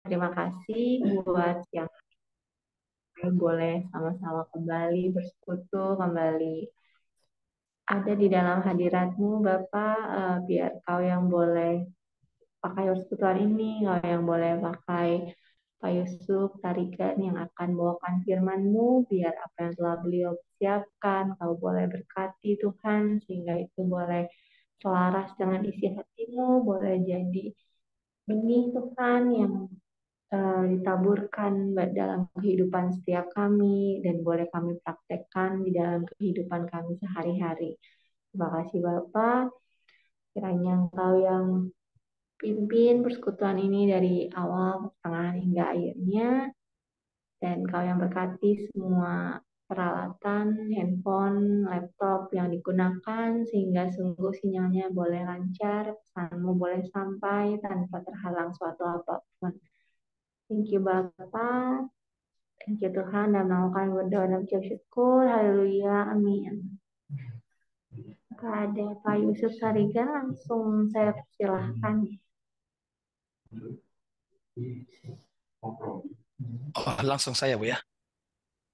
terima kasih buat yang boleh sama-sama kembali bersekutu, kembali ada di dalam hadiratmu, Bapak. Biar kau yang boleh pakai persekutuan ini, kau yang boleh pakai Pak Yusuf Tarigan yang akan bawakan firman-Mu, biar apa yang telah beliau siapkan, kau boleh berkati Tuhan, sehingga itu boleh selaras dengan isi hatimu, boleh jadi benih Tuhan yang ditaburkan dalam kehidupan setiap kami dan boleh kami praktekkan di dalam kehidupan kami sehari-hari. Terima kasih Bapak, kiranya Engkau yang pimpin persekutuan ini dari awal, pertengahan hingga akhirnya, dan Kau yang berkati semua peralatan, handphone, laptop yang digunakan, sehingga sungguh sinyalnya boleh lancar, pesanmu boleh sampai tanpa terhalang suatu apapun. Thank you Bapak. Thank you Tuhan, dan mau kami berdoa dan ucap syukur. Haleluya. Amin. Kepada Pak Yusuf Sarigan, langsung saya persilahkan. Oh, langsung saya, Bu ya.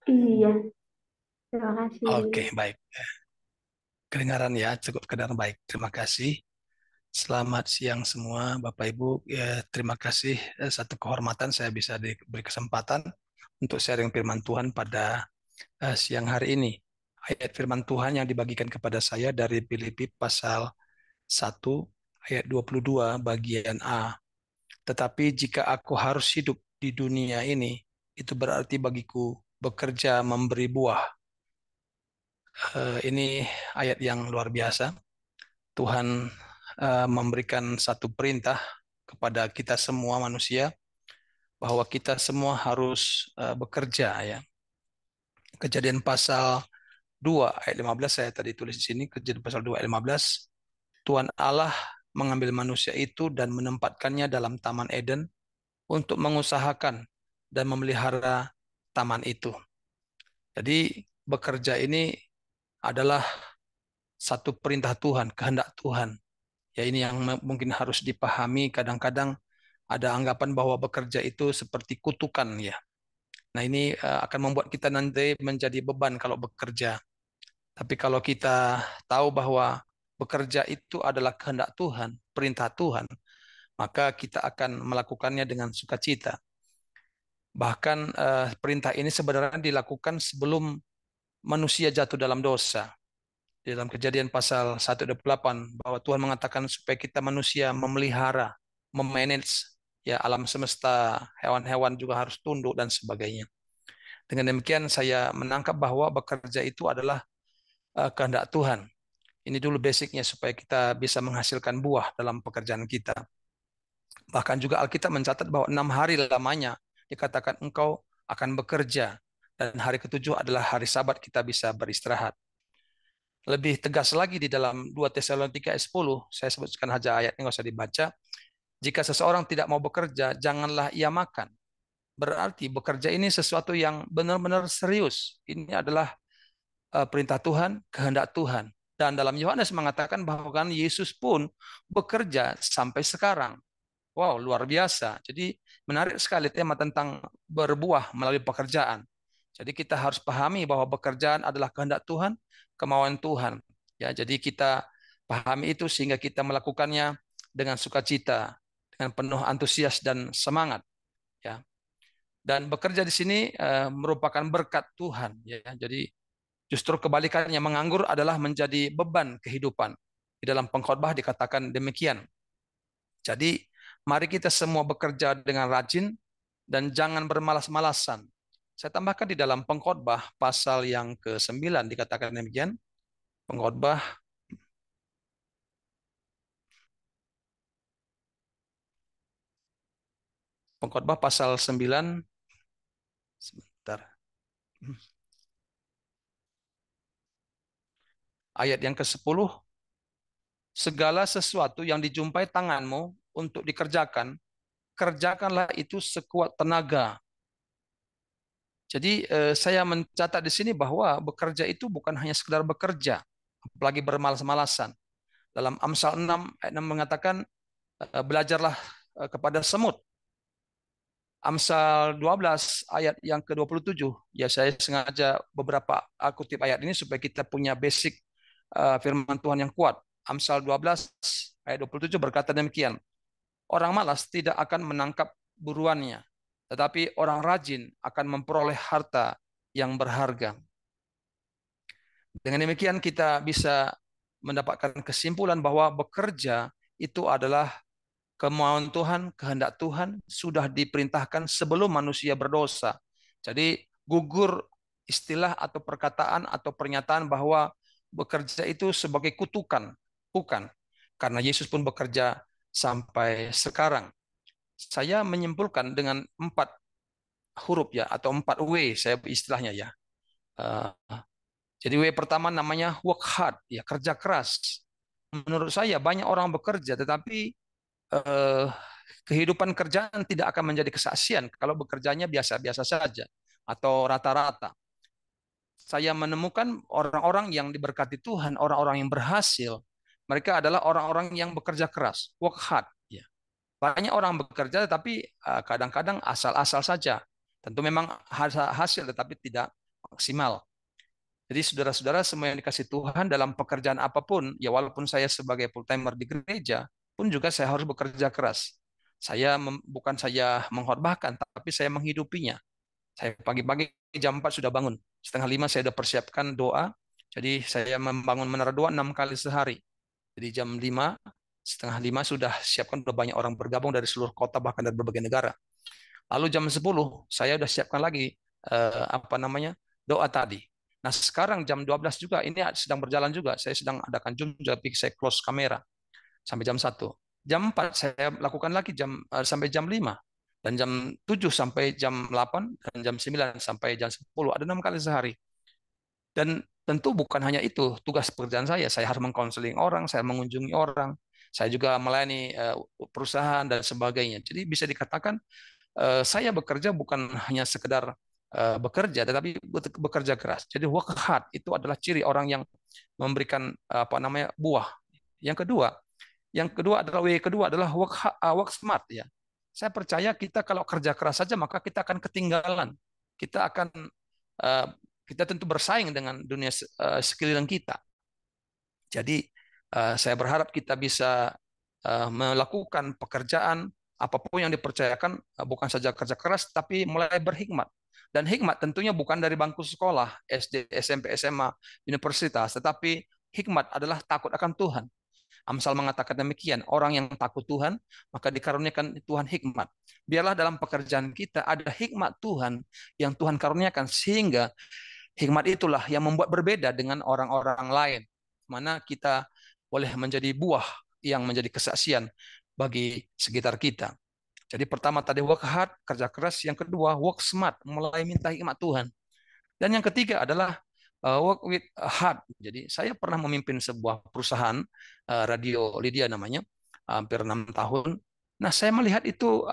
Iya, terima kasih. Oke, baik. Kedengaran ya, cukup kedengaran baik. Terima kasih. Selamat siang semua, Bapak Ibu. Ya, terima kasih, satu kehormatan saya bisa diberi kesempatan untuk sharing firman Tuhan pada siang hari ini. Ayat firman Tuhan yang dibagikan kepada saya dari Filipi pasal 1 ayat 22 bagian A. Tetapi jika aku harus hidup di dunia ini, itu berarti bagiku bekerja memberi buah. Ini ayat yang luar biasa. Tuhan memberikan satu perintah kepada kita semua manusia bahwa kita semua harus bekerja ya. Kejadian pasal 2 ayat 15 saya tadi tulis di sini, Kejadian pasal 2 ayat 15. Tuhan Allah mengambil manusia itu dan menempatkannya dalam Taman Eden untuk mengusahakan dan memelihara taman itu. Jadi bekerja ini adalah satu perintah Tuhan, kehendak Tuhan. Ya ini yang mungkin harus dipahami. Kadang-kadang ada anggapan bahwa bekerja itu seperti kutukan ya. Nah ini akan membuat kita nanti menjadi beban kalau bekerja. Tapi kalau kita tahu bahwa bekerja itu adalah kehendak Tuhan, perintah Tuhan, maka kita akan melakukannya dengan sukacita. Bahkan perintah ini sebenarnya dilakukan sebelum manusia jatuh dalam dosa. Di dalam Kejadian pasal 1:8 bahwa Tuhan mengatakan supaya kita manusia memelihara, memanage ya alam semesta, hewan-hewan juga harus tunduk dan sebagainya. Dengan demikian saya menangkap bahwa bekerja itu adalah kehendak Tuhan. Ini dulu basicnya supaya kita bisa menghasilkan buah dalam pekerjaan kita. Bahkan juga Alkitab mencatat bahwa 6 hari lamanya dikatakan engkau akan bekerja dan hari ketujuh adalah hari Sabat kita bisa beristirahat. Lebih tegas lagi di dalam 2 Tesalonika ayat 10, saya sebutkan saja ayatnya, nggak usah dibaca. Jika seseorang tidak mau bekerja, janganlah ia makan. Berarti bekerja ini sesuatu yang benar-benar serius. Ini adalah perintah Tuhan, kehendak Tuhan. Dan dalam Yohanes mengatakan bahwa kan Yesus pun bekerja sampai sekarang. Wow, luar biasa. Jadi menarik sekali tema tentang berbuah melalui pekerjaan. Jadi kita harus pahami bahwa pekerjaan adalah kehendak Tuhan, kemauan Tuhan. Ya, jadi kita pahami itu sehingga kita melakukannya dengan sukacita, dengan penuh antusias dan semangat. Ya, dan bekerja di sini merupakan berkat Tuhan. Ya, jadi justru kebalikannya, menganggur adalah menjadi beban kehidupan. Di dalam Pengkhotbah dikatakan demikian. Jadi mari kita semua bekerja dengan rajin dan jangan bermalas-malasan. Saya tambahkan di dalam Pengkhotbah pasal yang ke-9 dikatakan demikian. Pengkhotbah Pengkhotbah pasal 9, sebentar. Ayat yang ke-10, segala sesuatu yang dijumpai tanganmu untuk dikerjakan, kerjakanlah itu sekuat tenaga. Jadi saya mencatat di sini bahwa bekerja itu bukan hanya sekedar bekerja, apalagi bermalas-malasan. Dalam Amsal 6 ayat 6 mengatakan belajarlah kepada semut. Amsal 12 ayat yang ke-27. Ya, saya sengaja beberapa kutip ayat ini supaya kita punya basic firman Tuhan yang kuat. Amsal 12 ayat 27 berkata demikian. Orang malas tidak akan menangkap buruannya, tetapi orang rajin akan memperoleh harta yang berharga. Dengan demikian kita bisa mendapatkan kesimpulan bahwa bekerja itu adalah kemauan Tuhan, kehendak Tuhan sudah diperintahkan sebelum manusia berdosa. Jadi gugur istilah atau perkataan atau pernyataan bahwa bekerja itu sebagai kutukan. Bukan. Karena Yesus pun bekerja sampai sekarang. Saya menyimpulkan dengan 4 huruf ya, atau 4 W saya istilahnya ya. Eh, jadi W pertama namanya work hard, ya kerja keras. Menurut saya banyak orang bekerja, tetapi eh, kehidupan kerjaan tidak akan menjadi kesaksian kalau bekerjanya biasa-biasa saja atau rata-rata. Saya menemukan orang-orang yang diberkati Tuhan, orang-orang yang berhasil, mereka adalah orang-orang yang bekerja keras, work hard. Ya. Banyak orang bekerja, tetapi kadang-kadang asal-asal saja. Tentu memang hasil, tetapi tidak maksimal. Jadi saudara-saudara semua yang dikasih Tuhan dalam pekerjaan apapun, ya walaupun saya sebagai full timer di gereja, pun juga saya harus bekerja keras. Bukan saya mengkhotbahkan, tapi saya menghidupinya. Saya pagi-pagi jam 4 sudah bangun. Setengah 5 saya sudah persiapkan doa. Jadi saya membangun menara doa 6 kali sehari. Jadi jam 5, setengah 5 sudah siapkan, sudah banyak orang bergabung dari seluruh kota, bahkan dari berbagai negara. Lalu jam 10 saya sudah siapkan lagi doa tadi. Nah sekarang jam 12 juga ini sedang berjalan juga. Saya sedang adakan Zoom, tapi saya close kamera sampai jam 1. Jam 4 saya lakukan lagi sampai jam 5. Dan jam 7 sampai jam 8, dan jam 9 sampai jam 10. Ada 6 kali sehari. Dan tentu bukan hanya itu tugas pekerjaan saya. Saya harus mengkonseling orang, saya mengunjungi orang, saya juga melayani perusahaan dan sebagainya. Jadi bisa dikatakan saya bekerja bukan hanya sekedar bekerja, tetapi bekerja keras. Jadi work hard itu adalah ciri orang yang memberikan buah. Yang kedua adalah W kedua adalah work smart ya. Saya percaya kita kalau kerja keras saja maka kita akan ketinggalan. Kita akan uh, kita tentu bersaing dengan dunia sekeliling kita. Jadi saya berharap kita bisa melakukan pekerjaan apapun yang dipercayakan, bukan saja kerja keras tapi mulai berhikmat. Dan hikmat tentunya bukan dari bangku sekolah, SD, SMP, SMA, universitas, tetapi hikmat adalah takut akan Tuhan. Amsal mengatakan demikian, orang yang takut Tuhan, maka dikaruniakan Tuhan hikmat. Biarlah dalam pekerjaan kita ada hikmat Tuhan yang Tuhan karuniakan, sehingga hikmat itulah yang membuat berbeda dengan orang-orang lain. Mana kita boleh menjadi buah yang menjadi kesaksian bagi sekitar kita. Jadi pertama tadi work hard, kerja keras. Yang kedua work smart, mulai minta hikmat Tuhan. Dan yang ketiga adalah work with heart. Jadi saya pernah memimpin sebuah perusahaan radio Lydia namanya, hampir 6 tahun. Nah saya melihat itu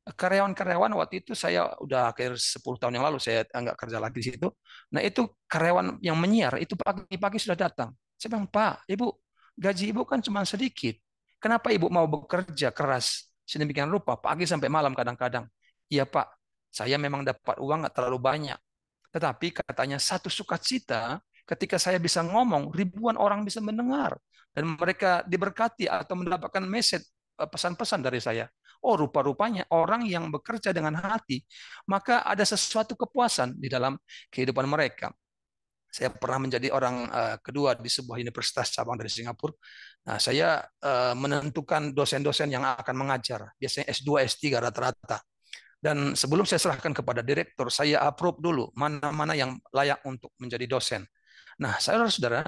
karyawan-karyawan waktu itu, saya udah akhir 10 tahun yang lalu saya nggak kerja lagi di situ. Nah itu karyawan yang menyiar itu pagi-pagi sudah datang. Saya bilang, Pak, Ibu, gaji Ibu kan cuma sedikit. Kenapa Ibu mau bekerja keras sedemikian rupa pagi sampai malam kadang-kadang? Iya Pak, saya memang dapat uang nggak terlalu banyak. Tetapi katanya satu sukacita ketika saya bisa ngomong, ribuan orang bisa mendengar. Dan mereka diberkati atau mendapatkan message, pesan-pesan dari saya. Oh, rupa-rupanya orang yang bekerja dengan hati, maka ada sesuatu kepuasan di dalam kehidupan mereka. Saya pernah menjadi orang kedua di sebuah universitas cabang dari Singapura. Nah, saya menentukan dosen-dosen yang akan mengajar. Biasanya S2, S3 rata-rata. Dan sebelum saya serahkan kepada direktur, saya approve dulu mana-mana yang layak untuk menjadi dosen. Nah, saudara-saudara,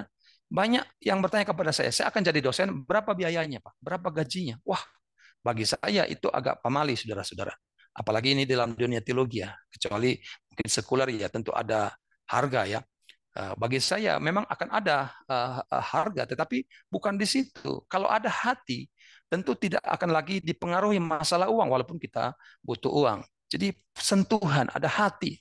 banyak yang bertanya kepada saya akan jadi dosen, berapa biayanya, Pak? Berapa gajinya? Wah, bagi saya itu agak pamali, saudara-saudara. Apalagi ini dalam dunia teologi ya, kecuali mungkin sekuler ya, tentu ada harga ya. Bagi saya memang akan ada harga, tetapi bukan di situ. Kalau ada hati, tentu tidak akan lagi dipengaruhi masalah uang, walaupun kita butuh uang. Jadi sentuhan, ada hati.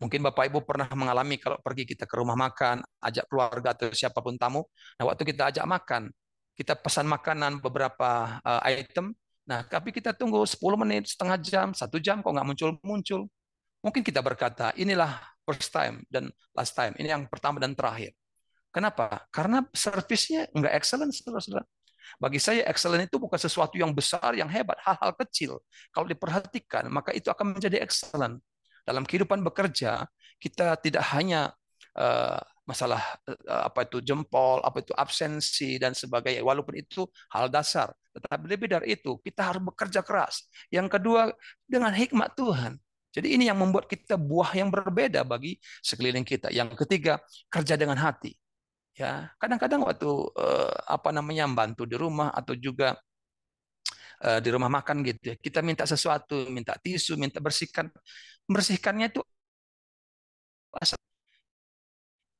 Mungkin Bapak Ibu pernah mengalami kalau pergi kita ke rumah makan, ajak keluarga atau siapapun tamu. Nah, waktu kita ajak makan, kita pesan makanan beberapa item, Nah, tapi kita tunggu 10 menit, setengah jam, 1 jam, kok nggak muncul-muncul. Mungkin kita berkata, inilah first time dan last time. Ini yang pertama dan terakhir. Kenapa? Karena servisnya nggak excellent, saudara-saudara. Bagi saya, excellent itu bukan sesuatu yang besar, yang hebat. Hal-hal kecil. Kalau diperhatikan, maka itu akan menjadi excellent. Dalam kehidupan bekerja, kita tidak hanya masalah apa itu jempol, apa itu absensi, dan sebagainya. Walaupun itu hal dasar. Tetapi lebih dari itu, kita harus bekerja keras. Yang kedua, dengan hikmat Tuhan. Jadi ini yang membuat kita buah yang berbeda bagi sekeliling kita. Yang ketiga, kerja dengan hati. Ya, kadang-kadang waktu apa namanya membantu di rumah atau juga di rumah makan gitu ya, kita minta sesuatu, minta tisu, minta bersihkannya itu asal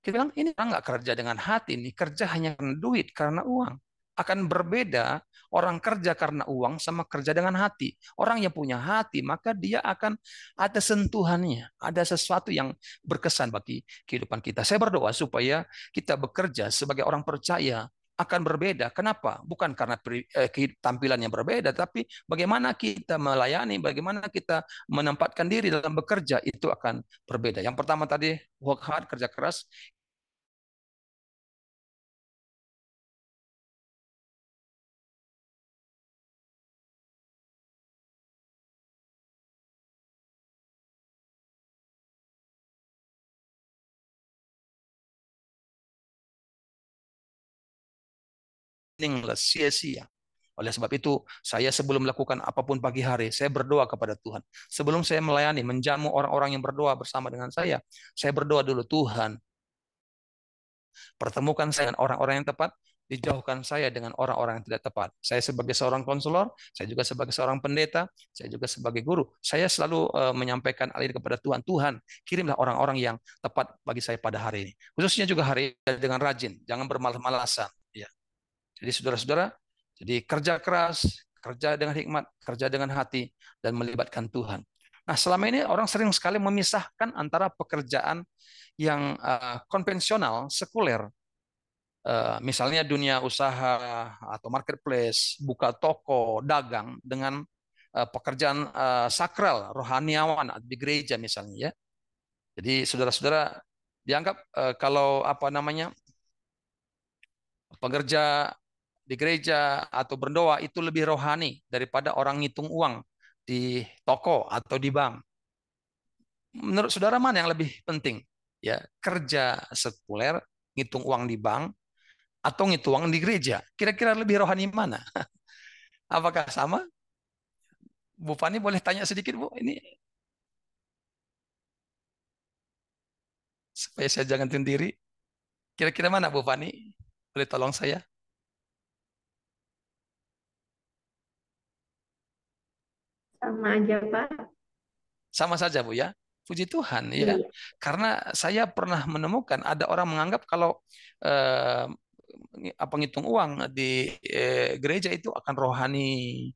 kita bilang ini orang nggak kerja dengan hati, ini kerja hanya karena duit, karena uang. Akan berbeda orang kerja karena uang sama kerja dengan hati. Orang yang punya hati, maka dia akan ada sentuhannya, ada sesuatu yang berkesan bagi kehidupan kita. Saya berdoa supaya kita bekerja sebagai orang percaya akan berbeda. Kenapa? Bukan karena tampilan yang berbeda, tapi bagaimana kita melayani, bagaimana kita menempatkan diri dalam bekerja, itu akan berbeda. Yang pertama tadi, work hard, kerja keras. Meaningless, sia-sia. Oleh sebab itu, saya sebelum melakukan apapun pagi hari, saya berdoa kepada Tuhan. Sebelum saya melayani, menjamu orang-orang yang berdoa bersama dengan saya berdoa dulu, Tuhan, pertemukan saya dengan orang-orang yang tepat, dijauhkan saya dengan orang-orang yang tidak tepat. Saya sebagai seorang konselor, saya juga sebagai seorang pendeta, saya juga sebagai guru. Saya selalu menyampaikan hal ini kepada Tuhan. Tuhan, kirimlah orang-orang yang tepat bagi saya pada hari ini. Khususnya juga hari ini dengan rajin, jangan bermalas-malasan. Ya. Jadi saudara-saudara, jadi kerja keras, kerja dengan hikmat, kerja dengan hati, dan melibatkan Tuhan. Nah, selama ini orang sering sekali memisahkan antara pekerjaan yang konvensional, sekuler, misalnya dunia usaha atau marketplace, buka toko, dagang, dengan pekerjaan sakral, rohaniawan di gereja misalnya ya. Jadi saudara-saudara dianggap kalau apa namanya pekerja di gereja atau berdoa itu lebih rohani daripada orang ngitung uang di toko atau di bank. Menurut saudara mana yang lebih penting? Ya, kerja sekuler, ngitung uang di bank atau ngitung uang di gereja? Kira-kira lebih rohani mana? Apakah sama? Bu Fani boleh tanya sedikit, Bu? Ini supaya saya jangan sendiri. Kira-kira mana, Bu Fani? Boleh tolong saya? Sama aja, Pak. Sama saja, Bu ya. Puji Tuhan ya. Iya. Karena saya pernah menemukan ada orang menganggap kalau eh, apa ngitung uang di gereja itu akan rohani,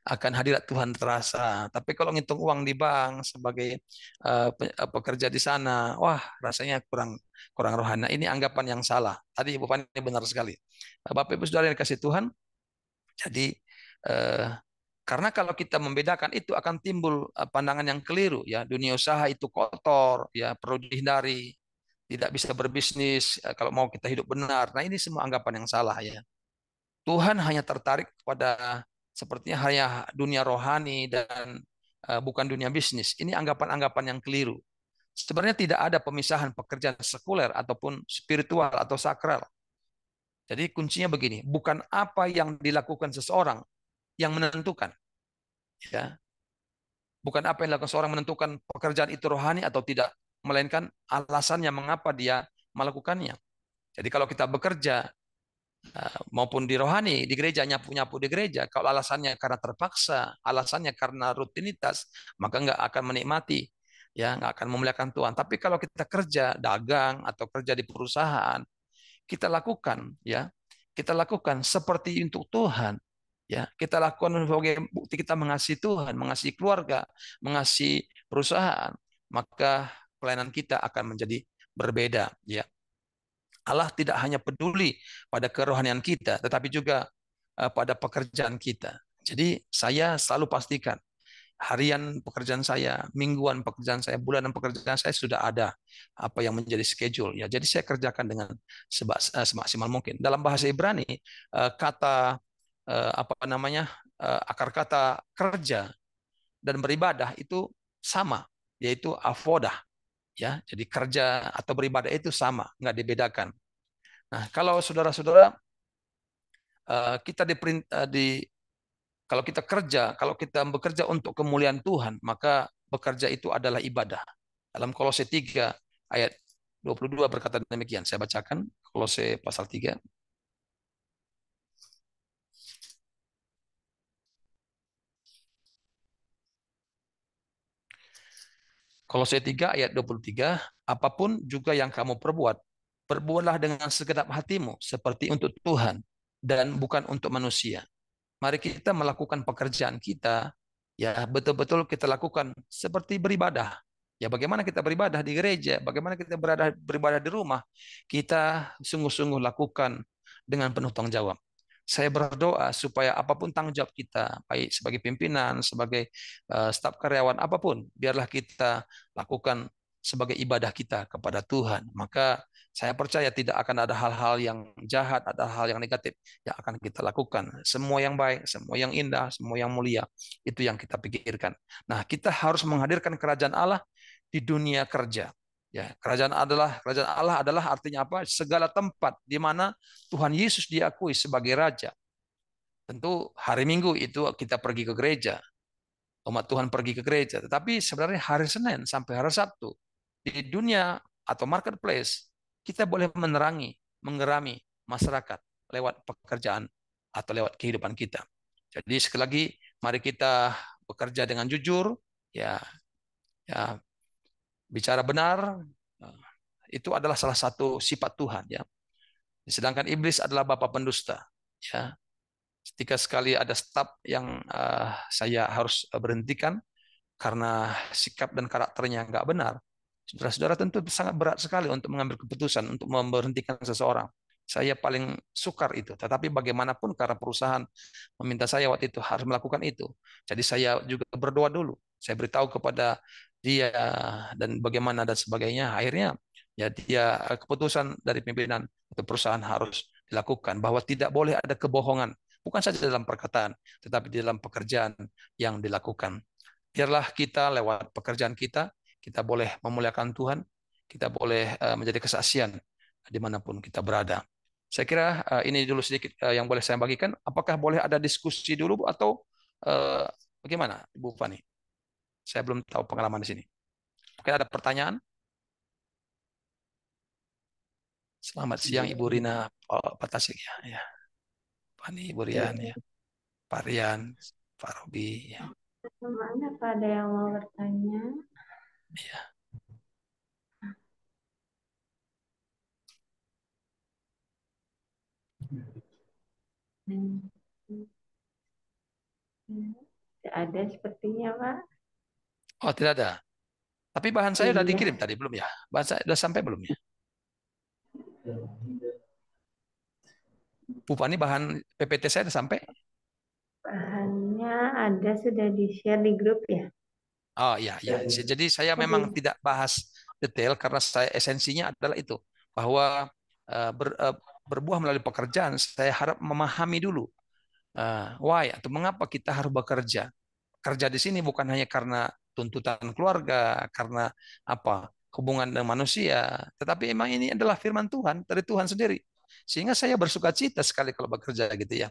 akan hadirat Tuhan terasa. Tapi kalau ngitung uang di bank sebagai pekerja di sana, wah rasanya kurang kurang rohani. Nah, ini anggapan yang salah. Tadi Ibu Fani benar sekali. Bapak Ibu Saudara yang dikasih Tuhan, jadi eh, karena kalau kita membedakan itu akan timbul pandangan yang keliru ya. Dunia usaha itu kotor, ya perlu dihindari, tidak bisa berbisnis kalau mau kita hidup benar. Nah, ini semua anggapan yang salah ya. Tuhan hanya tertarik pada sepertinya hanya dunia rohani dan bukan dunia bisnis. Ini anggapan-anggapan yang keliru. Sebenarnya tidak ada pemisahan pekerjaan sekuler ataupun spiritual atau sakral. Jadi kuncinya begini, bukan apa yang dilakukan seseorang yang menentukan, ya. Bukan apa yang dilakukan seorang menentukan pekerjaan itu rohani atau tidak, melainkan alasannya mengapa dia melakukannya. Jadi kalau kita bekerja maupun di rohani, di gereja, nyapu-nyapu di gereja, kalau alasannya karena terpaksa, alasannya karena rutinitas, maka nggak akan menikmati, ya nggak akan memuliakan Tuhan. Tapi kalau kita kerja dagang atau kerja di perusahaan, kita lakukan, ya kita lakukan seperti untuk Tuhan, ya kita lakukan sebagai bukti kita mengasihi Tuhan, mengasihi keluarga, mengasihi perusahaan, maka pelayanan kita akan menjadi berbeda, ya. Allah tidak hanya peduli pada kerohanian kita, tetapi juga pada pekerjaan kita. Jadi saya selalu pastikan harian pekerjaan saya, mingguan pekerjaan saya, bulanan pekerjaan saya sudah ada apa yang menjadi schedule ya. Jadi saya kerjakan dengan semaksimal mungkin. Dalam bahasa Ibrani kata apa namanya akar kata kerja dan beribadah itu sama, yaitu avodah ya. Jadi kerja atau beribadah itu sama, nggak dibedakan. Nah, kalau saudara-saudara kita kalau kita kerja, kalau kita bekerja untuk kemuliaan Tuhan, maka bekerja itu adalah ibadah. Dalam Kolose 3 ayat 22 berkata demikian. Saya bacakan Kolose pasal 3. Kolose 3 ayat 23, apapun juga yang kamu perbuat, perbuatlah dengan segenap hatimu seperti untuk Tuhan dan bukan untuk manusia. Mari kita melakukan pekerjaan kita, ya betul-betul kita lakukan seperti beribadah. Ya bagaimana kita beribadah di gereja, bagaimana kita beribadah di rumah, kita sungguh-sungguh lakukan dengan penuh tanggung jawab. Saya berdoa supaya apapun tanggung jawab kita, baik sebagai pimpinan, sebagai staf karyawan, apapun, biarlah kita lakukan sebagai ibadah kita kepada Tuhan. Maka saya percaya tidak akan ada hal-hal yang jahat, ada hal yang negatif yang akan kita lakukan. Semua yang baik, semua yang indah, semua yang mulia, itu yang kita pikirkan. Nah, kita harus menghadirkan kerajaan Allah di dunia kerja. Ya, kerajaan Allah adalah artinya apa? Segala tempat di mana Tuhan Yesus diakui sebagai raja. Tentu hari Minggu itu kita pergi ke gereja, umat Tuhan pergi ke gereja. Tetapi sebenarnya hari Senin sampai hari Sabtu di dunia atau marketplace kita boleh menerangi, menggerami masyarakat lewat pekerjaan atau lewat kehidupan kita. Jadi sekali lagi mari kita bekerja dengan jujur, ya, ya bicara benar. Itu adalah salah satu sifat Tuhan, ya. Sedangkan iblis adalah bapa pendusta, ya. Ketika sekali ada staf yang saya harus berhentikan karena sikap dan karakternya nggak benar, saudara-saudara tentu sangat berat sekali untuk mengambil keputusan untuk memberhentikan seseorang. Saya paling sukar itu. Tetapi bagaimanapun karena perusahaan meminta saya waktu itu harus melakukan itu. Jadi saya juga berdoa dulu. Saya beritahu kepada dia dan bagaimana dan sebagainya. Akhirnya ya dia keputusan dari pimpinan atau perusahaan harus dilakukan bahwa tidak boleh ada kebohongan. Bukan saja dalam perkataan, tetapi di dalam pekerjaan yang dilakukan. Biarlah kita lewat pekerjaan kita boleh memuliakan Tuhan, kita boleh menjadi kesaksian dimanapun kita berada. Saya kira ini dulu sedikit yang boleh saya bagikan. Apakah boleh ada diskusi dulu atau uh, bagaimana, Ibu Fani? Saya belum tahu pengalaman di sini. Mungkin ada pertanyaan? Selamat siang Ibu Rina Pak Tasik ya. Ya. Fani, Ibu Rian ya. Pak Rian, Pak Robi ya. Mana Pak ada yang mau bertanya? Ya. Hmm. Tidak ada sepertinya Pak. Oh, tidak ada. Tapi bahan saya sudah Iya. dikirim tadi belum ya? Bahan saya sudah sampai belum ya? Bu Fani, bahan PPT saya sudah sampai? Bahannya ada sudah di-share di grup ya. Oh iya, ya. Jadi saya memang Tadi. tidak bahas detail karena saya esensinya adalah itu bahwa eh, ber, eh, berbuah melalui pekerjaan. Saya harap memahami dulu why atau mengapa kita harus bekerja. Kerja di sini bukan hanya karena tuntutan keluarga, karena apa hubungan dengan manusia, tetapi memang ini adalah firman Tuhan dari Tuhan sendiri. Sehingga saya bersuka cita sekali kalau bekerja gitu ya.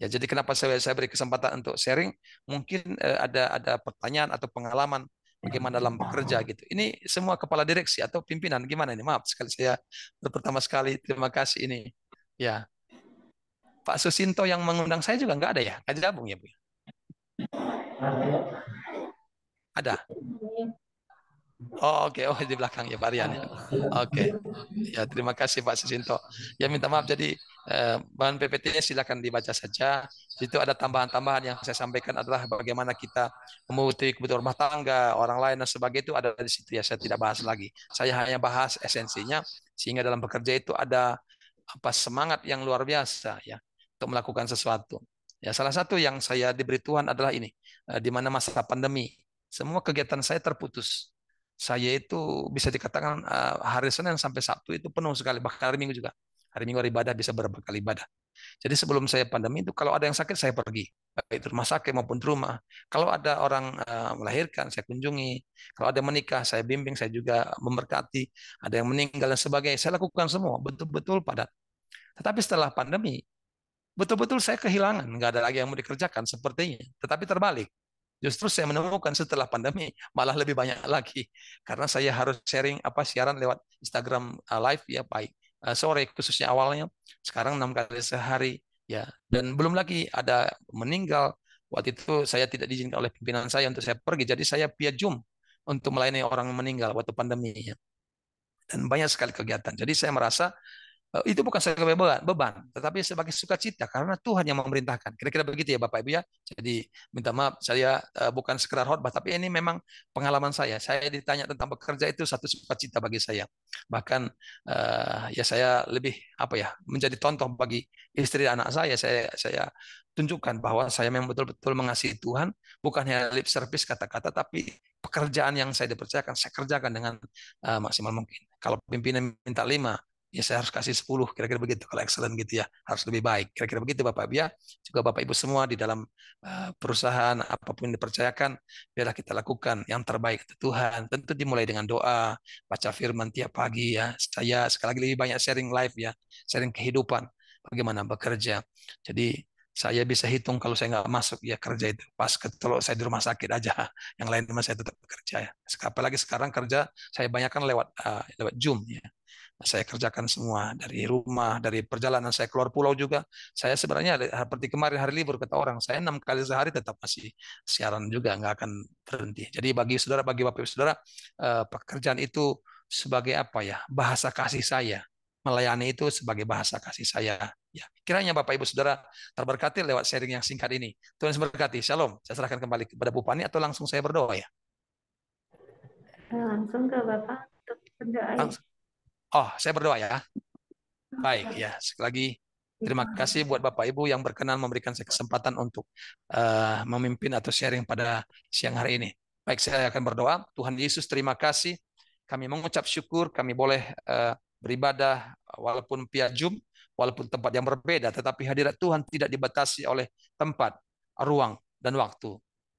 Ya, jadi kenapa saya beri kesempatan untuk sharing? Mungkin ada pertanyaan atau pengalaman bagaimana dalam bekerja gitu. Ini semua kepala direksi atau pimpinan gimana ini? Maaf sekali saya pertama sekali. Terima kasih ini. Ya, Pak Susinto yang mengundang saya juga nggak ada ya? Nggak gabung ya, Bu? Ada. Oh, oke. Oh, di belakang ya Pak Rian ya. Oke. Ya, terima kasih Pak Susinto. Ya, minta maaf. Jadi bahan PPT-nya silakan dibaca saja. Di situ ada tambahan-tambahan yang saya sampaikan adalah bagaimana kita memenuhi kebutuhan rumah tangga, orang lain dan sebagainya itu ada di situ ya. Saya tidak bahas lagi. Saya hanya bahas esensinya sehingga dalam bekerja itu ada apa semangat yang luar biasa ya untuk melakukan sesuatu. Ya, salah satu yang saya diberi Tuhan adalah ini, di mana masa pandemi, semua kegiatan saya terputus. Saya itu bisa dikatakan hari Senin sampai Sabtu itu penuh sekali, bahkan hari Minggu juga. Hari Minggu hari ibadah bisa berapa kali ibadah. Jadi sebelum saya pandemi itu kalau ada yang sakit saya pergi, baik itu rumah sakit maupun di rumah. Kalau ada orang melahirkan saya kunjungi. Kalau ada yang menikah saya bimbing, saya juga memberkati. Ada yang meninggal dan sebagainya, saya lakukan semua betul-betul padat. Tetapi setelah pandemi betul-betul saya kehilangan, nggak ada lagi yang mau dikerjakan sepertinya. Tetapi terbalik, justru saya menemukan setelah pandemi malah lebih banyak lagi karena saya harus sharing siaran lewat Instagram live ya, baik sore khususnya awalnya, sekarang 6 kali sehari ya, dan belum lagi ada meninggal. Waktu itu saya tidak diizinkan oleh pimpinan saya untuk saya pergi, jadi saya via Zoom untuk melayani orang yang meninggal waktu pandemi ya. Dan banyak sekali kegiatan. Jadi saya merasa itu bukan sebagai beban, tetapi sebagai sukacita karena Tuhan yang memerintahkan. Kira-kira begitu ya Bapak Ibu ya. Jadi minta maaf saya bukan sekedar khotbah, tapi ini memang pengalaman saya. Saya ditanya tentang bekerja itu satu sukacita bagi saya. Bahkan ya saya lebih menjadi contoh bagi istri dan anak saya. Saya tunjukkan bahwa saya memang betul-betul mengasihi Tuhan, bukan hanya lip service kata-kata, tapi pekerjaan yang saya dipercayakan saya kerjakan dengan maksimal mungkin. Kalau pimpinan minta 5, ya saya harus kasih 10, kira-kira begitu. Kalau excellent gitu ya, harus lebih baik. Kira-kira begitu Bapak Ibu ya. Juga Bapak Ibu semua di dalam perusahaan apapun yang dipercayakan, biarlah kita lakukan yang terbaik untuk Tuhan. Tentu dimulai dengan doa, baca firman tiap pagi ya. Saya sekali lagi lebih banyak sharing live ya, sharing kehidupan, bagaimana bekerja. Jadi saya bisa hitung kalau saya nggak masuk ya kerja itu pas kalau saya di rumah sakit aja, yang lain memang saya tetap bekerja ya. Apalagi sekarang kerja saya banyakkan lewat Zoom ya. Saya kerjakan semua dari rumah, dari perjalanan saya keluar pulau juga. Saya sebenarnya seperti kemarin hari libur kata orang, saya 6 kali sehari tetap masih siaran juga, nggak akan berhenti. Jadi bagi saudara, bagi bapak ibu saudara, pekerjaan itu sebagai bahasa kasih saya. Melayani itu sebagai bahasa kasih saya. Ya, kiranya bapak ibu saudara terberkati lewat sharing yang singkat ini. Tuhan memberkati. Shalom. Saya serahkan kembali kepada Bu Pani atau langsung saya berdoa ya. Langsung ke Bapak untuk berdoa ya. Langsung. Oh, saya berdoa ya. Baik, ya. Sekali lagi terima kasih buat Bapak Ibu yang berkenan memberikan saya kesempatan untuk memimpin atau sharing pada siang hari ini. Baik, saya akan berdoa. Tuhan Yesus, terima kasih. Kami mengucap syukur, kami boleh beribadah walaupun via Zoom, walaupun tempat yang berbeda, tetapi hadirat Tuhan tidak dibatasi oleh tempat, ruang, dan waktu.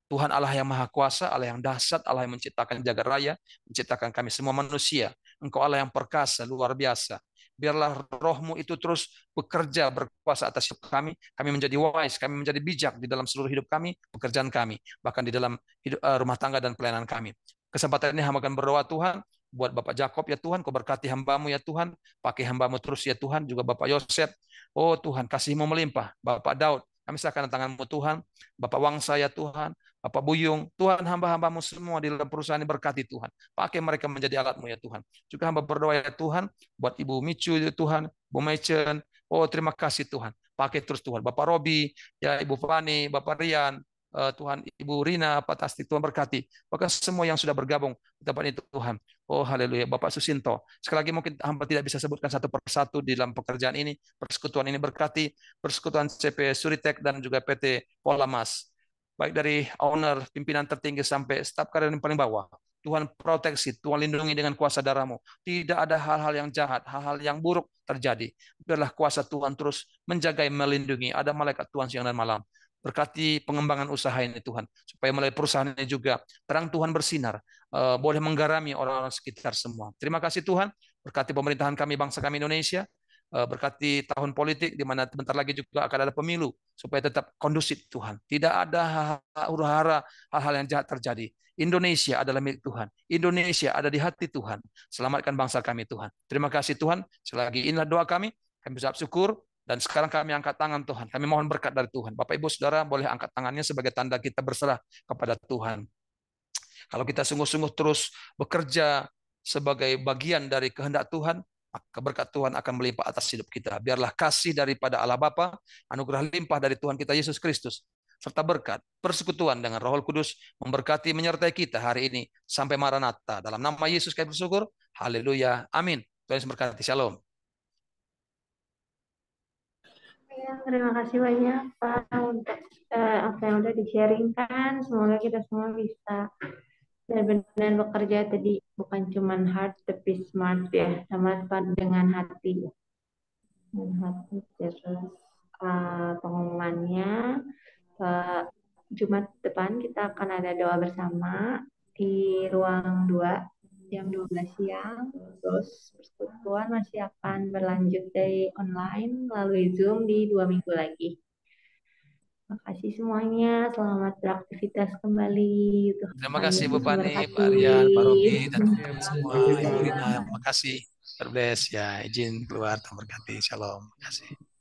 Tuhan Allah yang Maha Kuasa, Allah yang dahsyat, Allah yang menciptakan jagat raya, menciptakan kami semua manusia. Engkau Allah yang perkasa, luar biasa. Biarlah rohmu itu terus bekerja, berkuasa atas hidup kami. Kami menjadi wise, kami menjadi bijak di dalam seluruh hidup kami, pekerjaan kami, bahkan di dalam rumah tangga dan pelayanan kami. Kesempatan ini hamba akan berdoa Tuhan, buat Bapak Jacob ya Tuhan, kau berkati hambamu ya Tuhan, pakai hambamu terus ya Tuhan, juga Bapak Yosef. Oh Tuhan, kasih-Mu melimpah. Bapak Daud, kami serahkan tangan-Mu Tuhan, Bapak Wangsa ya Tuhan, Bapak Buyung, Tuhan hamba-hambamu semua di dalam perusahaan ini berkati Tuhan. Pakai mereka menjadi alat-Mu ya Tuhan. Juga hamba berdoa ya Tuhan, buat Ibu Micu ya Tuhan, Bu Meichen. Oh terima kasih Tuhan. Pakai terus Tuhan. Bapak Robi, ya Ibu Fani, Bapak Rian, Tuhan Ibu Rina, Pak Tastik, Tuhan berkati. Bahkan semua yang sudah bergabung di tempat itu Tuhan. Oh haleluya. Bapak Susinto. Sekali lagi mungkin hamba tidak bisa sebutkan satu persatu di dalam pekerjaan ini. Persekutuan ini berkati. Persekutuan CP Suritek dan juga PT Polamas, baik dari owner, pimpinan tertinggi sampai staf karir yang paling bawah. Tuhan proteksi, Tuhan lindungi dengan kuasa darah-Mu. Tidak ada hal-hal yang jahat, hal-hal yang buruk terjadi. Biarlah kuasa Tuhan terus menjaga, melindungi. Ada malaikat Tuhan siang dan malam. Berkati pengembangan usaha ini Tuhan. Supaya melalui perusahaan ini juga terang Tuhan bersinar. Boleh menggarami orang-orang sekitar semua. Terima kasih Tuhan. Berkati pemerintahan kami, bangsa kami Indonesia. Berkati tahun politik di mana sebentar lagi juga akan ada pemilu supaya tetap kondusif Tuhan. Tidak ada huru-hara hal-hal yang jahat terjadi. Indonesia adalah milik Tuhan. Indonesia ada di hati Tuhan. Selamatkan bangsa kami Tuhan. Terima kasih Tuhan. Selagi inilah doa kami. Kami bersyukur syukur dan sekarang kami angkat tangan Tuhan. Kami mohon berkat dari Tuhan. Bapak Ibu Saudara boleh angkat tangannya sebagai tanda kita berserah kepada Tuhan. Kalau kita sungguh-sungguh terus bekerja sebagai bagian dari kehendak Tuhan, maka berkat Tuhan akan melimpah atas hidup kita. Biarlah kasih daripada Allah Bapa, anugerah limpah dari Tuhan kita Yesus Kristus, serta berkat persekutuan dengan Roh Kudus memberkati menyertai kita hari ini sampai Maranatha. Dalam nama Yesus kami bersyukur. Haleluya. Amin. Tuhan Yesus memberkati. Shalom. Ya, terima kasih banyak Pak untuk apa yang udah di-sharingkan. Semoga kita semua bisa benar-benar bekerja tadi bukan cuma hard tapi smart ya, sama dengan hati. Dengan hati terus pengumumannya Jumat depan kita akan ada doa bersama di ruang 2 jam 12 siang. Terus persekutuan masih akan berlanjut dari online melalui Zoom di 2 minggu lagi. Terima kasih semuanya. Selamat beraktivitas kembali. Terima Tuhan kasih Bu Yesus Pani, Pak memberkati. Rian, Pak Robi, dan Ya, teman-teman semua, makasih Ibu Pak. Rina. Terima kasih. God bless ya, izin keluar, terima kasih. Shalom. Terima kasih.